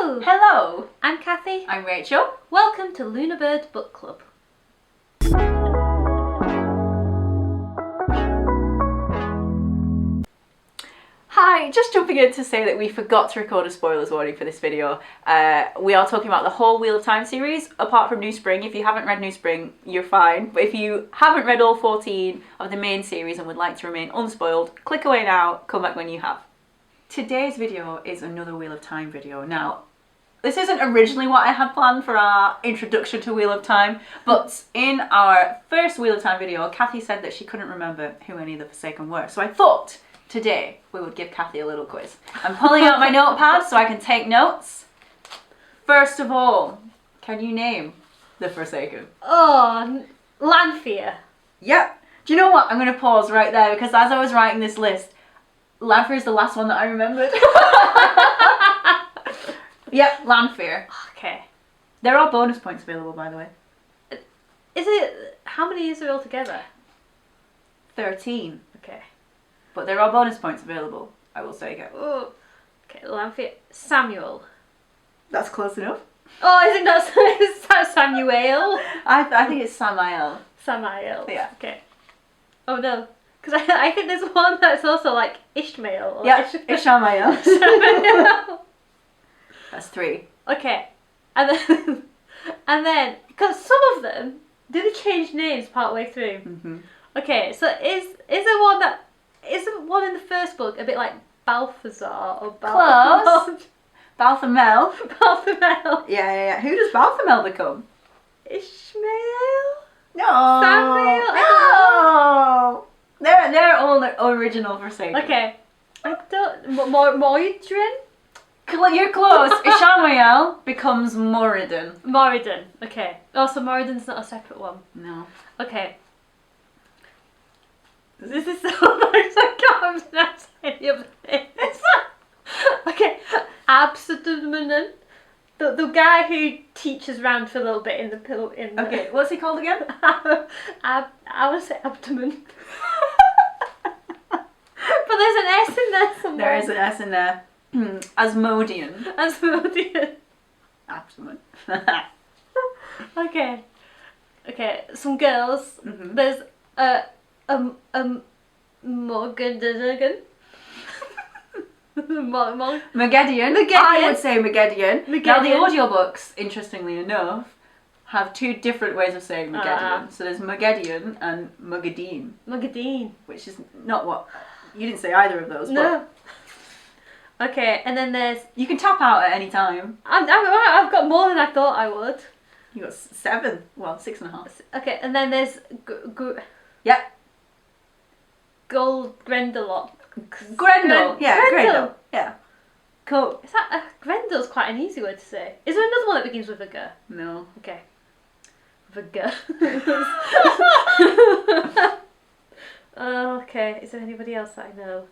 Hello! Hello! I'm Cathy. I'm Rachel. Welcome to Lunar Bird Book Club. Hi, just jumping in to say that we forgot to record a spoilers warning for this video. We are talking about the whole Wheel of Time series, apart from New Spring. If you haven't read New Spring, you're fine. But if you haven't read all 14 of the main series and would like to remain unspoiled, click away now, come back when you have. Today's video is another Wheel of Time video. Now, this isn't originally what I had planned for our introduction to Wheel of Time, but in our first Wheel of Time video, Cathy said that she couldn't remember who any of the Forsaken were. So I thought today we would give Cathy a little quiz. I'm pulling out my notepad so I can take notes. First of all, can you name the Forsaken? Oh, Lanfear. Yep. Do you know what? I'm going to pause right there because as I was writing this list, Lanfear is the last one that I remembered. Yep, Lanfear. Okay. There are bonus points available, by the way. Is it... How many is there altogether? 13. Okay. But there are bonus points available, I will say again. Oh. Okay, Lanfear. Samuel. That's close enough. Oh, I think that's Samuel. I think it's Samael. Samael. Yeah. Okay. Oh no. Because I think there's one that's also like Ishmael. Or Yeah, Ishmael. Ishmael. That's 3. Okay. And then, because some of them, do they change names partway through? Mm-hmm. Okay, so is there one that... Isn't one in the first book a bit like Balthazar or Close. Balthamel. Balthamel. Yeah. Who does Balthamel become? Ishmael? No. Samuel? No. They're all the original Forsaken. Okay. I don't... Moridrin? You're close. Ishmael becomes Moridin. Moridin. Okay. Oh, so Moridin's not a separate one. No. Okay. This is so much I can't pronounce any of this. Okay. Absodemenen. The guy who teaches round for a little bit in the pillow in the... Okay, what's he called again? I want to say abdomen. But there's an S in there somewhere. There is an S in there. Asmodean. Asmodean. Abdomen. Okay. Okay, some girls. Mm-hmm. There's Morgan. Megedion. I would say Megedion. Now the audiobooks, interestingly enough, have 2 different ways of saying Megedion. So there's Megedion and Mugadeen. Mugadeen. Which is not what... You didn't say either of those. No. Okay, and then there's... You can tap out at any time. I've got more than I thought I would. You got 7. Well, 6.5. Okay, and then there's... Yep. Grendelot. Grendel. Yeah, Grendel. Yeah. Cool. Is that... Grendel's quite an easy word to say. Is there another one that begins with a G? No. Okay. With a G. Oh, okay. Is there anybody else that I know?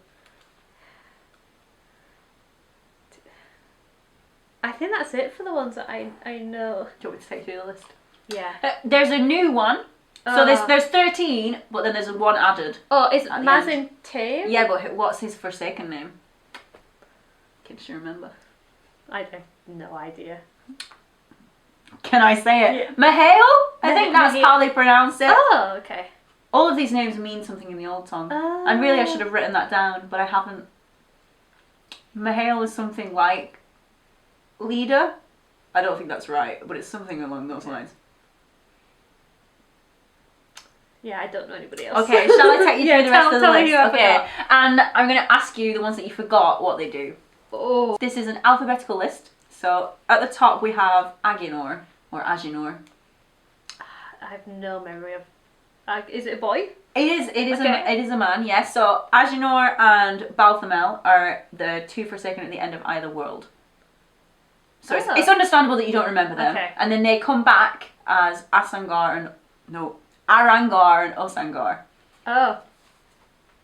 I think that's it for the ones that I know. Do you want me to take through the list? Yeah. There's a new one. So there's 13, but then there's 1 added. Oh, it's Mazin Tame? Yeah, but what's his Forsaken name? Can you remember? I have no idea. Can I say it? Yeah. Mahail? I think that's how they pronounce it. Oh, okay. All of these names mean something in the old tongue. Oh. And really I should have written that down, but I haven't. Mahail is something like leader. I don't think that's right, but it's something along those lines. Yeah, I don't know anybody else. Okay, shall I take you through the rest of the list? Okay, forgot. and I'm going to ask you the ones that you forgot what they do. Oh. This is an alphabetical list. So at the top we have Aginor, or Aginor. I have no memory of... is it a boy? It is Okay. it is a man, yes. So Aginor and Balthamel are the 2 Forsaken at the end of either world. So it's understandable that you don't remember them. Okay. And then they come back as Arangar and Osangar. Oh.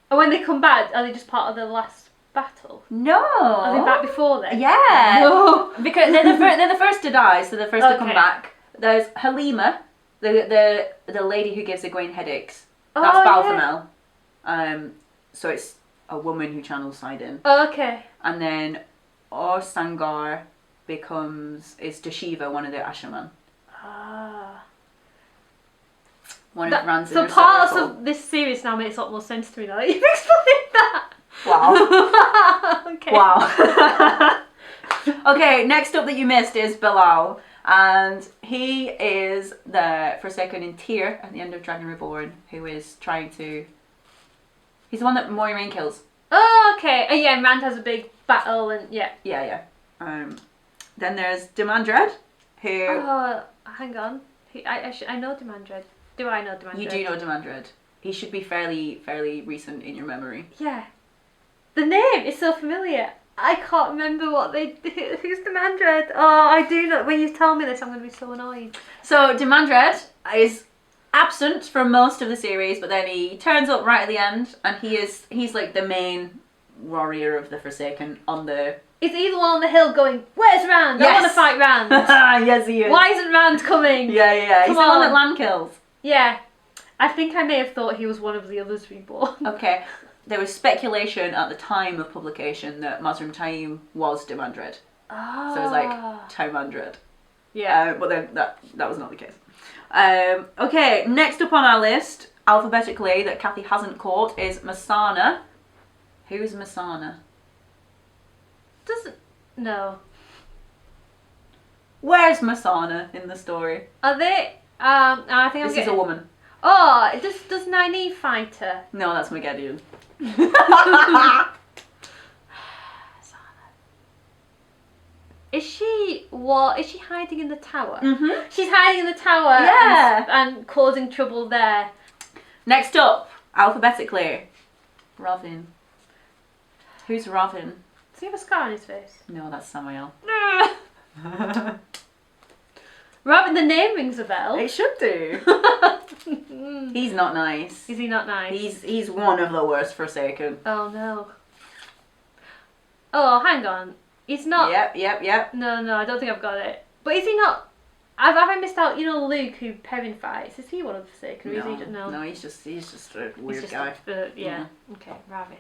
And when they come back, are they just part of the last battle? No. Are they back before then? Yeah. No. Because they're the first to die, so the first to come back. There's Halima, the lady who gives Egwene headaches. That's Balthamel. Yeah. So it's a woman who channels Sidon. Oh, okay. And then Orsangar is Dashiva, one of the Asherman. Ah. One of Rand's So inner parts circle. of this series now makes a lot more sense to me now. You've explained that. Wow. Okay. Wow. Okay, next up that you missed is Vllo. And he is the Forsaken in Tyr at the end of Dragon Reborn, who is trying to... He's the one that Moiraine kills. Oh, okay. Yeah, and Rand has a big battle and yeah. Yeah. Then there's Demandred, who... Oh, hang on. I know Demandred. Do I know Demandred? You do know Demandred. He should be fairly recent in your memory. Yeah. The name is so familiar. I can't remember what they... Who's Demandred? Oh, I do know. When you tell me this, I'm going to be so annoyed. So Demandred is absent from most of the series, but then he turns up right at the end, and he's like the main warrior of the Forsaken on the... Is he the one on the hill going, where's Rand? Yes. I want to fight Rand. Yes, he is. Why isn't Rand coming? Yeah. He's Come the one that on. Lan kills. Yeah. I think I may have thought he was one of the others reborn. Okay. There was speculation at the time of publication that Mazrim Taim was Demandred. Oh. So it was like Taimandred. Yeah. But then that was not the case. Okay, next up on our list, alphabetically, that Cathy hasn't caught, is Masana. Who is Masana? Doesn't... No. Where's Masana in the story? Are they... I think I'm This is getting... a woman. Oh, does Nynaeve fight her? No, that's Megiddo. Is she hiding in the tower? Mm-hmm. She's hiding in the tower. Yeah. And causing trouble there. Next up, alphabetically, Ravin. Who's Ravin? Does he have a scar on his face? No, that's Samael. Robin, the name rings a bell. It should do. He's not nice. Is he not nice? He's one of the worst Forsaken. Oh no. Oh, hang on. He's not... Yep. No, I don't think I've got it. But is he not... Have I missed out, you know, Luke, who Perrin fights? Is he one of the Forsaken? Or is he... No, he's just a weird just guy. Yeah. Okay, Ravin.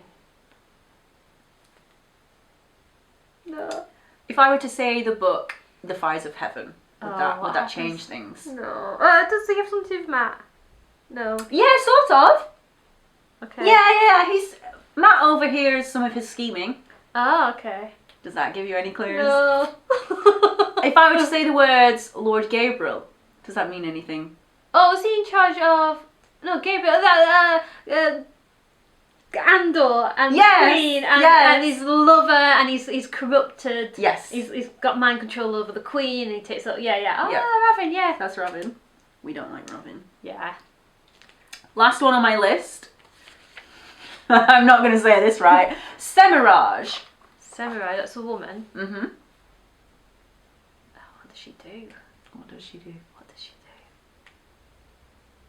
No. If I were to say the book, The Fires of Heaven, would that happens? change things? No. Does he have something to do with Matt? No. Yeah, sort of. Okay. Yeah. Matt overhears some of his scheming. Oh, okay. Does that give you any clues? No. If I were to say the words Lord Gabriel, does that mean anything? Oh, is he in charge of... No, Gabriel... Andor and Queen and his lover and he's corrupted. Yes. He's got mind control over the Queen and he takes up... Yeah. Oh, Yeah. Ravin, yeah. That's Robin. We don't like Robin. Yeah. Last one on my list. I'm not going to say this right. Semiraj. Samurai, that's a woman. Mm-hmm. Oh, what does she do? What does she do?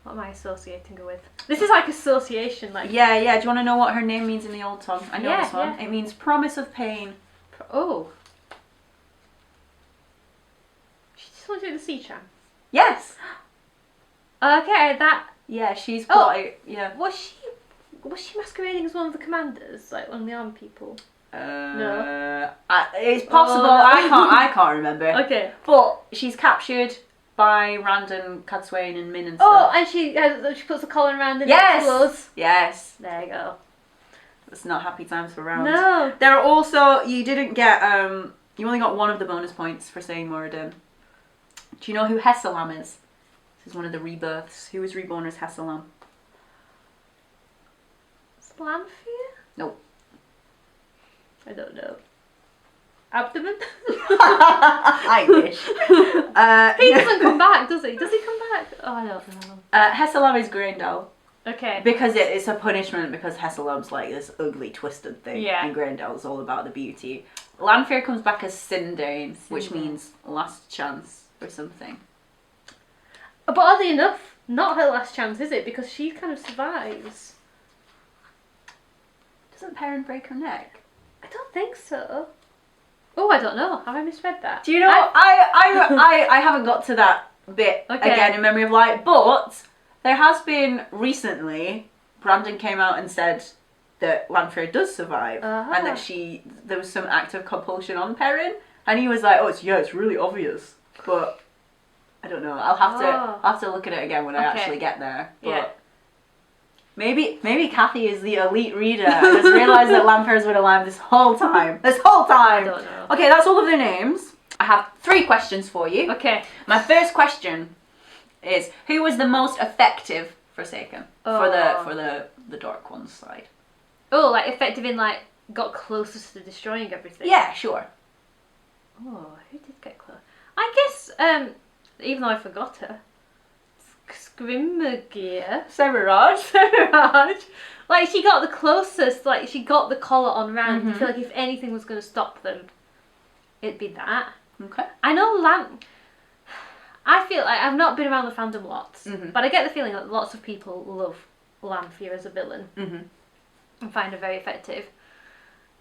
What am I associating her with? This is like association, like... Yeah. Do you want to know what her name means in the old tongue? I know this one. Yeah. It means promise of pain. Oh. She just wants to do the sea tram. Yes. Okay, that... Yeah, she's Oh. quite... Yeah. Was she masquerading as one of the commanders? Like one of the armed people? It's possible. Oh, no. I can't remember. Okay. But she's captured by random Cadswain and Min and Oh, stuff. and she puts the collar around and Yes. explodes. Yes. There you go. It's not happy times for rounds. No. There are also, you didn't get, you only got one of the bonus points for saying Moradin. Do you know who Hessalam is? This is one of the rebirths. Who was reborn as Hessalam? Lanfear? Nope. I don't know. Abdomen? I wish. He doesn't come back, does he? Does he come back? Oh, I don't know. Hessalam is Grendel. Okay. Because it's a punishment because Hessalam's like this ugly, twisted thing. Yeah. And Grendel's all about the beauty. Lanfear comes back as Sindane, which means last chance or something. But oddly enough, not her last chance, is it? Because she kind of survives. Doesn't Perrin break her neck? I don't think so. Oh, I don't know. Have I misread that? Do you know? I haven't got to that bit again in Memory of Light, but there has been recently. Brandon came out and said that Lanfear does survive, and that there was some act of compulsion on Perrin, And he was like, oh, it's really obvious. But I don't know. I'll have to look at it again when I actually get there. But Yeah. maybe Cathy is the elite reader and has realised that Lamper's been alive this whole time. This whole time! I don't know. Okay, that's all of their names. I have 3 questions for you. Okay. My first question is, who was the most effective Forsaken? For the Dark One's side. Oh, like effective in like got closest to destroying everything. Yeah, sure. Oh, who did get close? I guess, even though I forgot her, Scrimmagear. Semiraj. Like she got the closest. Like she got the collar on Rand. I feel like if anything was going to stop them, it'd be that. Okay. I know I feel like I've not been around the fandom lots, but I get the feeling that lots of people love Lanfear as a villain and find her very effective.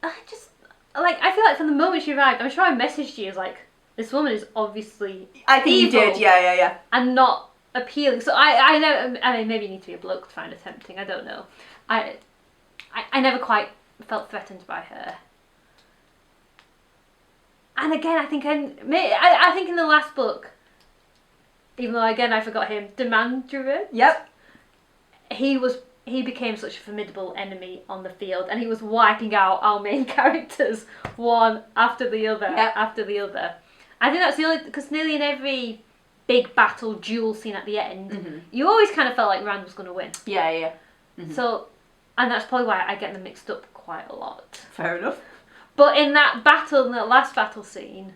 I just I feel like from the moment she arrived, I'm sure I messaged you as like, this woman is obviously I think evil you did, yeah. and not appealing. So I know. I mean, maybe you need to be a bloke to find her tempting. I don't know. I never quite felt threatened by her. And again, I think in the last book, even though again I forgot him, Demandra. Yep. He became such a formidable enemy on the field, and he was wiping out our main characters one after the other, after the other. I think that's the only, because nearly in every big battle duel scene at the end, you always kind of felt like Rand was going to win. Yeah. So, and that's probably why I get them mixed up quite a lot. Fair enough. But in that battle, in that last battle scene,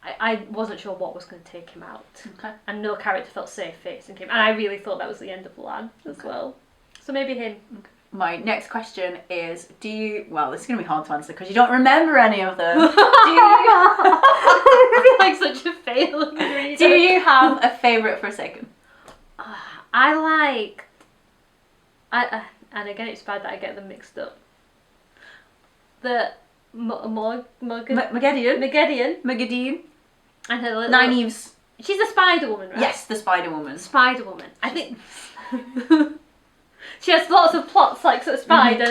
I wasn't sure what was going to take him out. Okay. And no character felt safe facing him. And I really thought that was the end of Lan as well. So maybe him. Okay. My next question is, well, this is going to be hard to answer because you don't remember any of them. I feel like such a failing reader. Do you have a favourite Forsaken? And again it's bad that I get them mixed up. The Magedian. And her little... Nynaeve's. She's the Spider Woman, right? Yes, the Spider Woman. Spider Woman. I think... She has lots of plots, like sort of spider,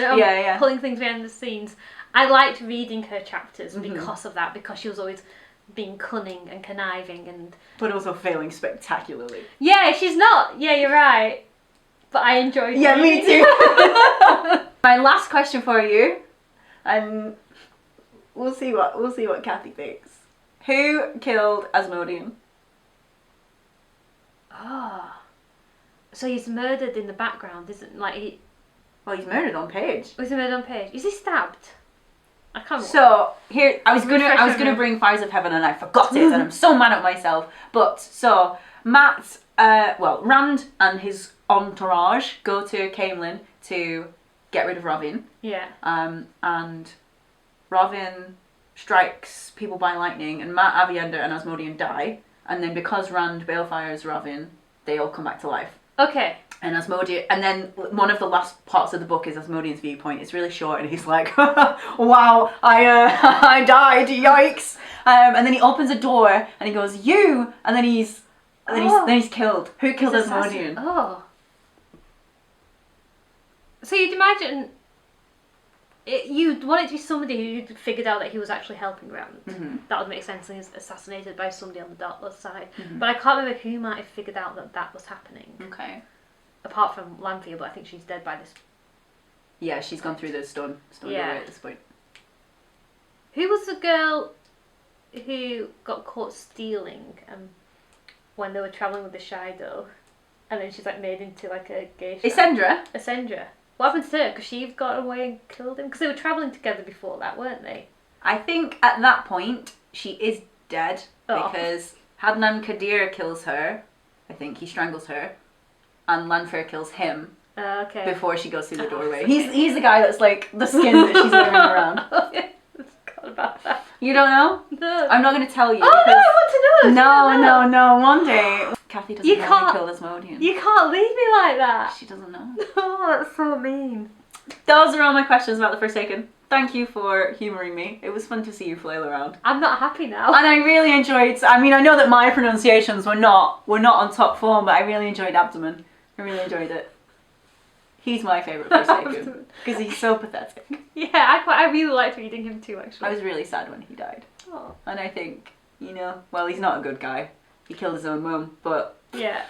pulling things behind the scenes. I liked reading her chapters because of that, because she was always being cunning and conniving and... But also failing spectacularly. Yeah, she's not. Yeah, you're right. But I enjoyed it. Yeah, me too. My last question for you, and we'll see what Cathy thinks. Who killed Asmodean? Oh. So he's murdered in the background, isn't he? Well, he's murdered on page. Was he murdered on page? Is he stabbed? I can't remember. So here, I was gonna bring Fires of Heaven and I forgot it, and I'm so mad at myself. But so Rand and his entourage go to Camelin to get rid of Ravin. Yeah. And Ravin strikes people by lightning, and Mat, Avienda, and Asmodean die. And then because Rand balefires Ravin, they all come back to life. Okay. And Asmodean, and then one of the last parts of the book is Asmodean's viewpoint. It's really short, and he's like, "Wow, I died, yikes!" And then he opens a door, and he goes, "You!" And then he's killed. Who killed Asmodean? Oh. So you'd imagine you'd want it to be somebody who figured out that he was actually helping Rand. That would make sense. And he's assassinated by somebody on the Dark side. But I can't remember who might have figured out that was happening. Okay. Apart from Lanfear, but I think she's dead by this. Yeah, she's gone through the stone doorway at this point. Who was the girl who got caught stealing when they were travelling with the Shido, and then she's like made into like a geisha? Essendra. What happened to her? Because she got away and killed him? Because they were travelling together before that, weren't they? I think at that point she is dead because Hadnan Kadir kills her. I think he strangles her, and Lanfear kills him. Okay. Before she goes through the doorway. Okay. He's the guy that's like the skin that she's wearing around. I forgot about that. You don't know? No. I'm not going to tell you. Oh no, I want to know. No. One day, Cathy doesn't know kill Asmodean. You can't leave me like that. She doesn't know. Oh, that's so mean. Those are all my questions about the Forsaken. Thank you for humouring me. It was fun to see you flail around. I'm not happy now. And I really enjoyed. I mean, I know that my pronunciations were not on top form, but I really enjoyed Abdomen. I really enjoyed it. He's my favourite Forsaken because he's so pathetic. Yeah, I really liked reading him too. Actually, I was really sad when he died. Oh. And I think, you know, well, he's not a good guy. He killed his own mum, but Yeah.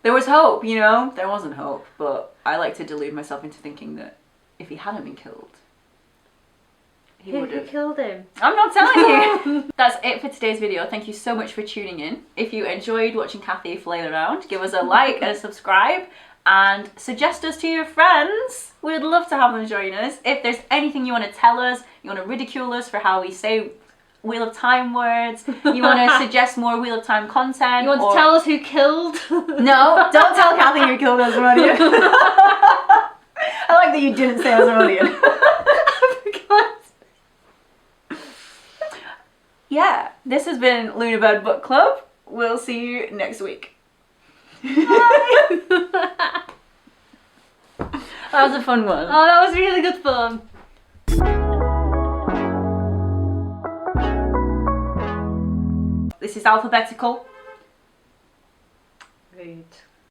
there was hope, you know? There wasn't hope, but I like to delude myself into thinking that if he hadn't been killed, he would Who have. killed him? I'm not telling you! That's it for today's video. Thank you so much for tuning in. If you enjoyed watching Cathy flail around, give us a like and a subscribe, and suggest us to your friends. We'd love to have them join us. If there's anything you want to tell us, you want to ridicule us for how we say Wheel of Time words, you want to suggest more Wheel of Time content. You want to tell us who killed? No, don't tell Cathy who killed Absodemenen. I like that you didn't say Absodemenen. Yeah, this has been Lunabird Book Club. We'll see you next week. Bye. That was a fun one. Oh, that was really good fun. This is alphabetical. Rude.